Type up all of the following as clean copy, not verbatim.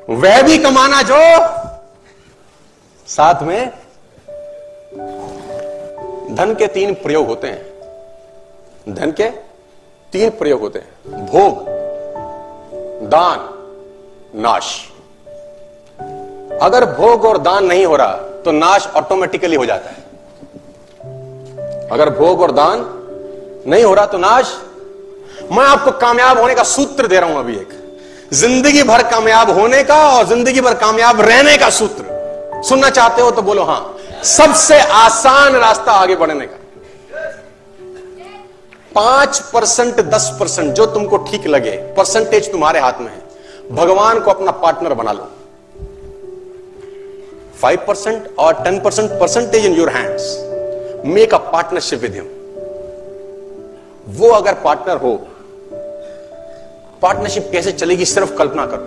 वह भी कमाना जो साथ में। धन के 3 प्रयोग होते हैं। धन के 3 प्रयोग होते हैं: भोग, दान, नाश। अगर भोग और दान नहीं हो रहा तो नाश ऑटोमेटिकली हो जाता है। अगर भोग और दान नहीं हो रहा तो नाश। मैं आपको कामयाब होने का सूत्र दे रहा हूं अभी, एक जिंदगी भर कामयाब होने का और जिंदगी भर कामयाब रहने का सूत्र। सुनना चाहते हो तो बोलो हां। सबसे आसान रास्ता आगे बढ़ने का, 5% 10% जो तुमको ठीक लगे, परसेंटेज तुम्हारे हाथ में है। भगवान को अपना पार्टनर बना लो। 5% और 10% percentage in your hands. Make a partnership with him. वो अगर पार्टनर हो, पार्टनरशिप कैसे चलेगी सिर्फ कल्पना करो।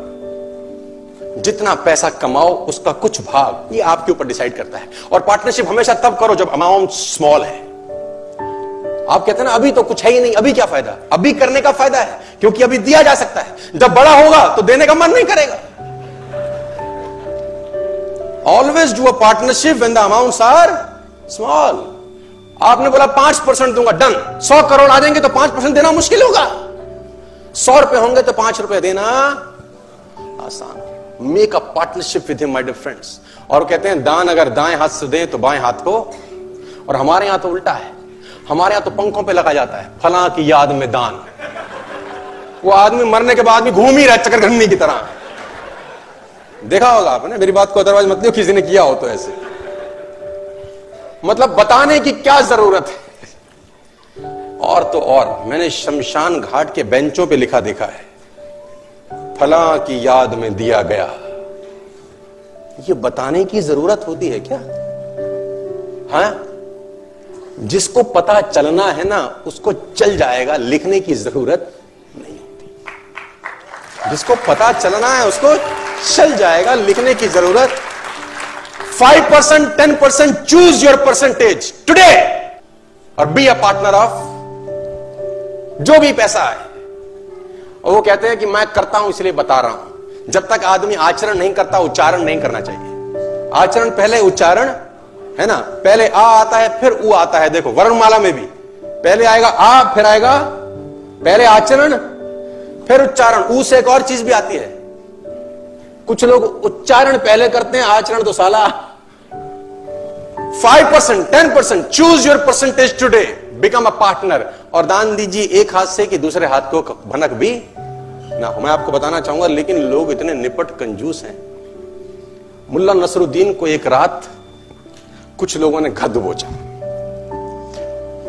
जितना पैसा कमाओ उसका कुछ भाग ये आपके ऊपर डिसाइड करता है। और पार्टनरशिप हमेशा तब करो जब अमाउंट स्मॉल है। आप कहते हैं ना अभी तो कुछ है ही नहीं, अभी क्या फायदा। अभी करने का फायदा है क्योंकि अभी दिया जा सकता है। जब बड़ा होगा तो देने का मन नहीं करेगा। Always do a partnership when the amounts are small. आपने बोला 5% दूंगा, डन। 100 करोड़ आ जाएंगे तो 5% देना मुश्किल होगा। 100 रुपए होंगे तो 5 रुपए देना आसान। Make a partnership with him my dear friends. और कहते हैं दान अगर दाएं हाथ से दें तो बाएं हाथ को। और हमारे यहां तो उल्टा है। हमारे यहां तो पंखों पे लगा जाता है, फलां की याद में दान। वो आदमी मरने के बाद भी घूम ही रहा है चक्रघंटी की तरह। देखा होगा आपने, मेरी बात को अदरवाइज मत लियो, किसी ने किया हो तो ऐसे। मतलब बताने की क्या जरूरत है। और तो और मैंने शमशान घाट के बेंचों पे लिखा देखा है, फलां की याद में दिया गया। ये बताने की जरूरत होती है क्या? हाँ, जिसको पता चलना है ना उसको चल जाएगा, लिखने की जरूरत नहीं होती। जिसको पता चलना है उसको चल जाएगा, लिखने की जरूरत। 5%, 10%, choose your percentage today और be a partner of जो भी पैसा है। और वो कहते हैं कि मैं करता हूं इसलिए बता रहा हूं। जब तक आदमी आचरण नहीं करता उच्चारण नहीं करना चाहिए। आचरण पहले उच्चारण है ना। पहले आ आता है फिर उ आता है। देखो वर्णमाला में भी पहले आएगा आ, फिर आएगा पहले आचरण फिर उच्चारण। उ से एक और चीज भी आती है। कुछ लोग उच्चारण पहले करते हैं, आचरण तो साला। 5%, 10%, choose your percentage today, become a partner। और दान दीजिए एक हाथ से कि दूसरे हाथ को भनक भी ना हो। मैं आपको बताना चाहूंगा लेकिन लोग इतने निपट कंजूस हैं। मुल्ला नसरुद्दीन को एक रात कुछ लोगों ने घर दबोचा,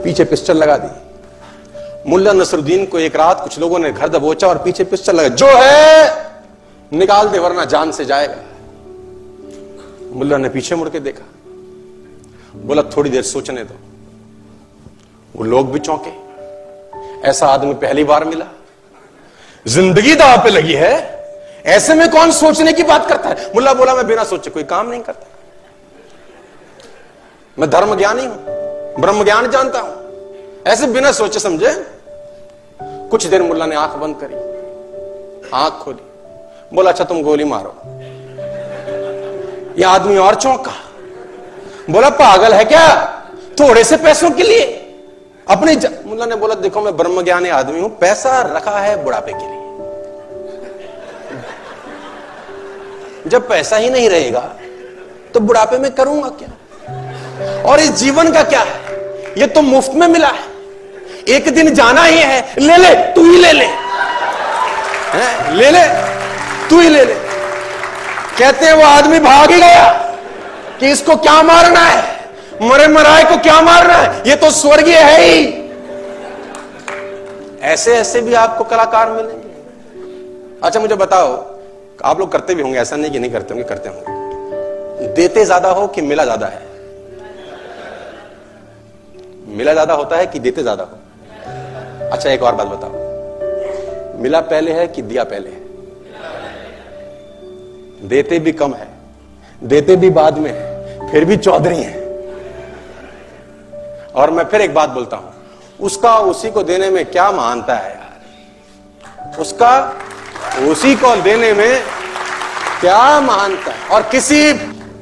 पीछे पिस्टल लगा दी। मुल्ला नसरुद्दीन को एक रात कुछ लोगों ने घर दबोचा और पीछे पिस्टल लगा, जो है निकाल दे वरना जान से जाएगा। मुल्ला ने पीछे मुड़ के देखा, बोला थोड़ी देर सोचने दो। वो लोग भी चौंके, ऐसा आदमी पहली बार मिला, जिंदगी दांव पे लगी है, ऐसे में कौन सोचने की बात करता है। मुल्ला बोला मैं बिना सोचे कोई काम नहीं करता, मैं धर्म ज्ञानी हूं, ब्रह्म ज्ञान जानता हूं, ऐसे बिना सोचे समझे। कुछ देर मुल्ला ने आंख बंद करी, आंख खोली, बोला अच्छा तुम गोली मारो। यह आदमी और चौंका, बोला पागल है क्या, थोड़े से पैसों के लिए अपने मुल्ला ने बोला देखो मैं ब्रह्म ज्ञानी आदमी हूं, पैसा रखा है बुढ़ापे के लिए। जब पैसा ही नहीं रहेगा तो बुढ़ापे में करूंगा क्या। और इस जीवन का क्या है, ये तो मुफ्त में मिला है, एक दिन जाना ही है, ले ले तू ही ले ले, ले ले तू ही ले ले। कहते हैं वो आदमी भाग ही गया कि इसको क्या मारना है, मरे मराए को क्या मारना है, ये तो स्वर्गीय है ही। ऐसे ऐसे भी आपको कलाकार मिलेंगे। अच्छा मुझे बताओ, आप लोग करते भी होंगे, ऐसा नहीं कि नहीं करते होंगे, करते होंगे। देते ज्यादा हो कि मिला ज्यादा है? मिला ज्यादा होता है कि देते ज्यादा हो? अच्छा एक और बात बताओ, मिला पहले है कि दिया पहले है? देते भी कम है, देते भी बाद में है, फिर भी चौधरी है। और मैं फिर एक बात बोलता हूं, उसका उसी को देने में क्या महानता है यार। उसका उसी को देने में क्या महानता है। और किसी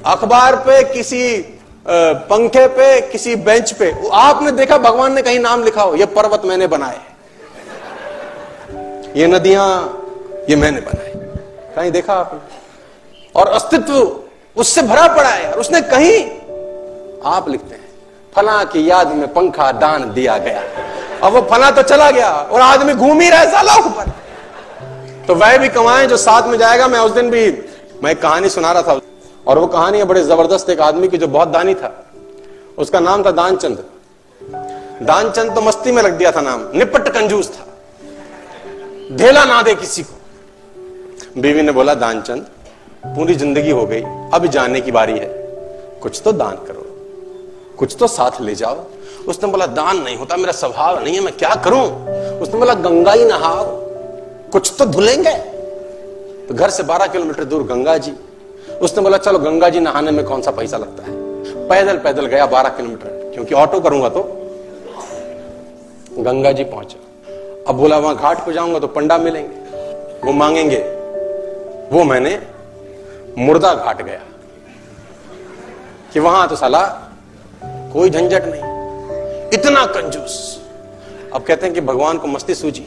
अखबार पे, किसी पंखे पे, किसी बेंच पे आपने देखा भगवान ने कहीं नाम लिखा हो, ये पर्वत मैंने बनाए, ये नदियां ये मैंने बनाई, कहीं देखा आपने? और अस्तित्व उससे भरा पड़ा है। और उसने कहीं, आप लिखते हैं फला की याद में पंखा दान दिया गया, अब वो फला तो चला गया और आदमी घूम ही रहा है साला ऊपर। तो वह भी कमाएं जो साथ में जाएगा। मैं उस दिन भी एक कहानी सुना रहा था, और वो कहानी है बड़े जबरदस्त एक आदमी की जो बहुत दानी था। उसका नाम था दानचंद। दानचंद तो मस्ती में रख दिया था नाम, निपट कंजूस था, ढेला ना दे किसी को। बीवी ने बोला दानचंद पूरी जिंदगी हो गई, अब जाने की बारी है, कुछ तो दान करो, कुछ तो साथ ले जाओ। उसने बोला दान नहीं होता, मेरा स्वभाव नहीं है, मैं क्या करूं? उसने बोला गंगा ही नहाओ, कुछ तो धुलेंगे। तो घर से 12 किलोमीटर दूर गंगा जी। उसने बोला चलो गंगा जी नहाने में कौन सा पैसा लगता है। पैदल पैदल गया 12 किलोमीटर, क्योंकि ऑटो करूंगा तो। गंगा जी पहुंचा। अब बोला वहां घाट पे जाऊंगा तो पंडा मिलेंगे, वो मांगेंगे। वो मैंने मुर्दा घाट गया कि वहां तो साला कोई झंझट नहीं, इतना कंजूस। अब कहते हैं कि भगवान को मस्ती सूझी।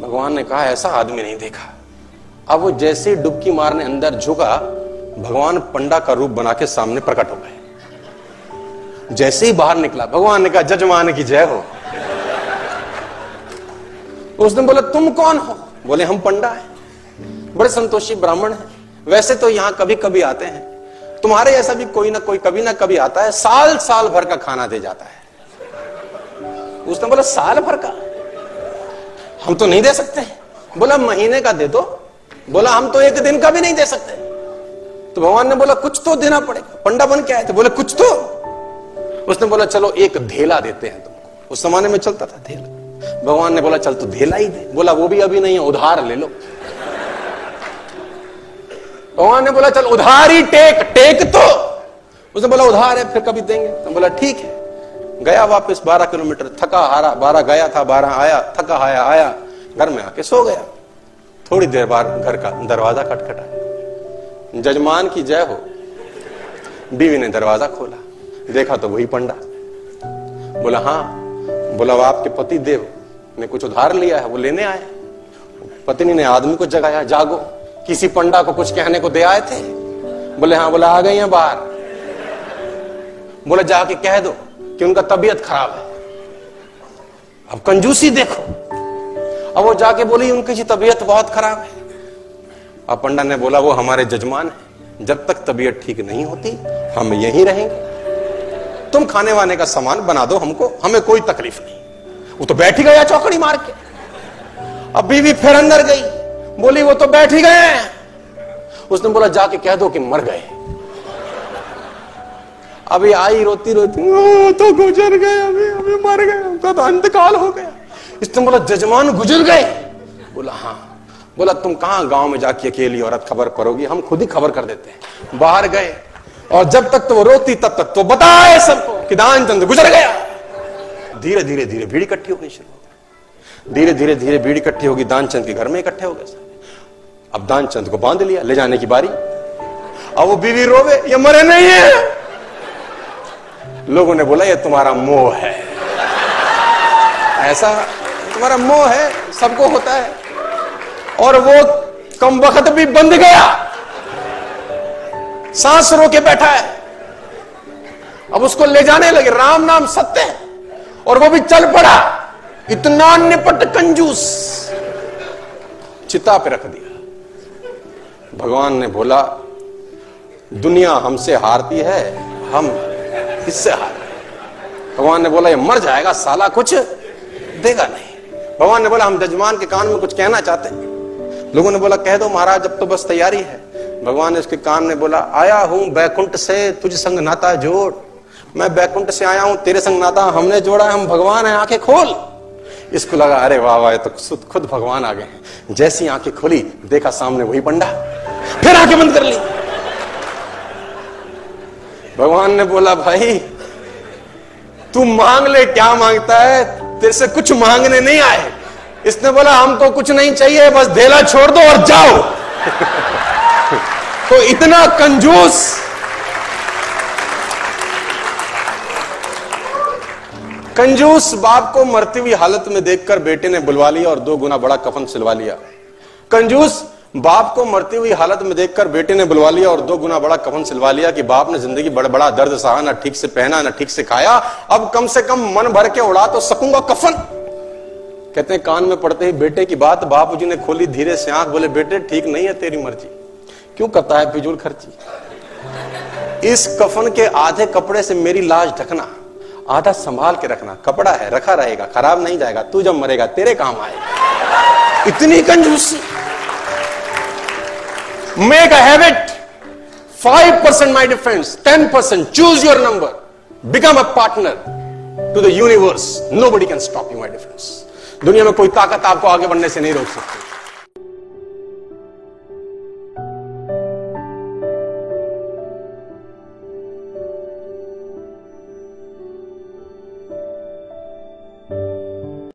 भगवान ने कहा ऐसा आदमी नहीं देखा। अब वो जैसे ही डुबकी मारने अंदर झुका, भगवान पंडा का रूप बना के सामने प्रकट हो गए। जैसे ही बाहर निकला, भगवान ने कहा जजमान की जय हो। उसने बोला तुम कौन हो? बोले हम पंडा हैं, बड़े संतोषी ब्राह्मण हैं। वैसे तो यहां कभी कभी आते हैं, तुम्हारे ऐसा भी कोई ना कोई कभी ना कभी आता है, साल साल भर का खाना दे जाता है। उसने बोला साल भर का? हम तो नहीं दे सकते। बोला महीने का दे दो। बोला हम तो एक दिन का भी नहीं दे सकते। तो भगवान ने बोला कुछ तो देना पड़ेगा, पंडा बन के आए थे। बोले कुछ तो। उसने बोला चलो एक धेला देते हैं तुमको। उस जमाने में चलता था धेला। भगवान ने बोला चल तू धेला ही दे। बोला वो भी अभी नहीं है, उधार ले लो। भगवान ने बोला चल उधार ही टेक तो। उसने बोला उधार है, फिर कभी देंगे। तो बोला ठीक है। गया वापस 12 किलोमीटर, थका हारा। 12 गया था, 12 आया, थका हाया आया, घर में आके सो गया। थोड़ी देर बाद घर का दरवाजा खटखटाया। जजमान की जय हो। बीवी ने दरवाजा खोला, देखा तो वही पंडा। बोला हाँ। बोला वो आपके पति देव ने कुछ उधार लिया है, वो लेने आए। पत्नी ने आदमी को जगाया, जागो, किसी पंडा को कुछ कहने को दे आए थे? बोले हाँ। बोला आ गई हैं बाहर। बोला जाके कह दो कि उनका तबीयत खराब है। अब कंजूसी देखो। अब वो जाके बोली उनकी तबीयत बहुत खराब है। अब पंडा ने बोला वो हमारे जजमान है, जब तक तबीयत ठीक नहीं होती हम यहीं रहेंगे। तुम खाने वाने का सामान बना दो हमको, हमें कोई तकलीफ नहीं। वो तो बैठ ही गया चौकड़ी मार के। अब बीवी फिर अंदर गई, बोली वो तो बैठ ही गए हैं। उसने बोला जाके कह दो कि मर गए। अभी आई रोती रोती, तो गुजर गए, अभी मर गए, उनका तो अंतकाल हो गया। इसने बोला जजमान गुजर गए? बोला हाँ। बोला तुम कहां गांव में जाके अकेली औरत खबर करोगी, हम खुद ही खबर कर देते हैं। बाहर गए और जब तक तो वो रोती तब तक तो बताए सबको कि दानचंद गुजर गया। धीरे धीरे धीरे भीड़ इकट्ठी होनी शुरू हो गई। धीरे धीरे धीरे भीड़ इकट्ठी होगी, दानचंद के घर में इकट्ठे हो गए। अब दानचंद को बांध लिया, ले जाने की बारी। अब वो बीवी रोवे, ये मरे नहीं है। लोगों ने बोला ये तुम्हारा मोह है, ऐसा तुम्हारा मोह है, सबको होता है। और वो कम वक्त भी बंद गया, सांस रोके बैठा है। अब उसको ले जाने लगे, राम नाम सत्य है, और वो भी चल पड़ा। इतना निपट कंजूस, चिता पे रख दिया। भगवान ने बोला दुनिया हमसे हारती है, हम इससे हार गए। भगवान ने बोला ये मर जाएगा साला, कुछ देगा नहीं। भगवान ने बोला हम जजमान के कान में कुछ कहना चाहते हैं। लोगों ने बोला कह दो महाराज, अब तो बस तैयारी है। भगवान ने उसके कान में बोला आया हूं बैकुंठ से, तुझ संग नाता जोड़। मैं बैकुंठ से आया हूं, तेरे संग नाता हमने जोड़ा है, हम भगवान है, आंखें खोल। इसको लगा अरे वाह वाह, तो खुद भगवान आ गए हैं। जैसी आंखें खोली, देखा सामने वही पंडा। फिर आंखें बंद कर ली। भगवान ने बोला भाई तू मांग ले, क्या मांगता है, तेरे से कुछ मांगने नहीं आए। इसने बोला हमको कुछ नहीं चाहिए, बस धेला छोड़ दो और जाओ। तो इतना कंजूस, कंजूस बाप को मरती हुई हालत में देखकर बेटे ने बुलवा लिया और 2 गुना बड़ा कफन सिलवा लिया। कंजूस बाप को मरती हुई हालत में देखकर बेटे ने बुलवा लिया और 2 गुना बड़ा कफन सिलवा लिया कि बाप ने जिंदगी बड़ा बड़ा दर्द सहा, ना ठीक से पहना ना ठीक से खाया, अब कम से कम मन भर के उड़ा तो सकूंगा कफन। कहते हैं कान में पड़ते ही बेटे की बात बापूजी ने खोली धीरे से आंख, बोले बेटे ठीक नहीं है तेरी मर्जी, क्यों करता है फिजूल खर्ची। इस कफन के आधे कपड़े से मेरी लाश ढकना, आधा संभाल के रखना, कपड़ा है रखा रहेगा, खराब नहीं जाएगा, तू जब मरेगा तेरे काम आएगा। इतनी कंजूसी। Make a habit, 5% my difference, 10%, choose your number, become a partner to the universe, nobody can stop you my difference. दुनिया में कोई ताकत आपको आगे बढ़ने से नहीं रोक सकती।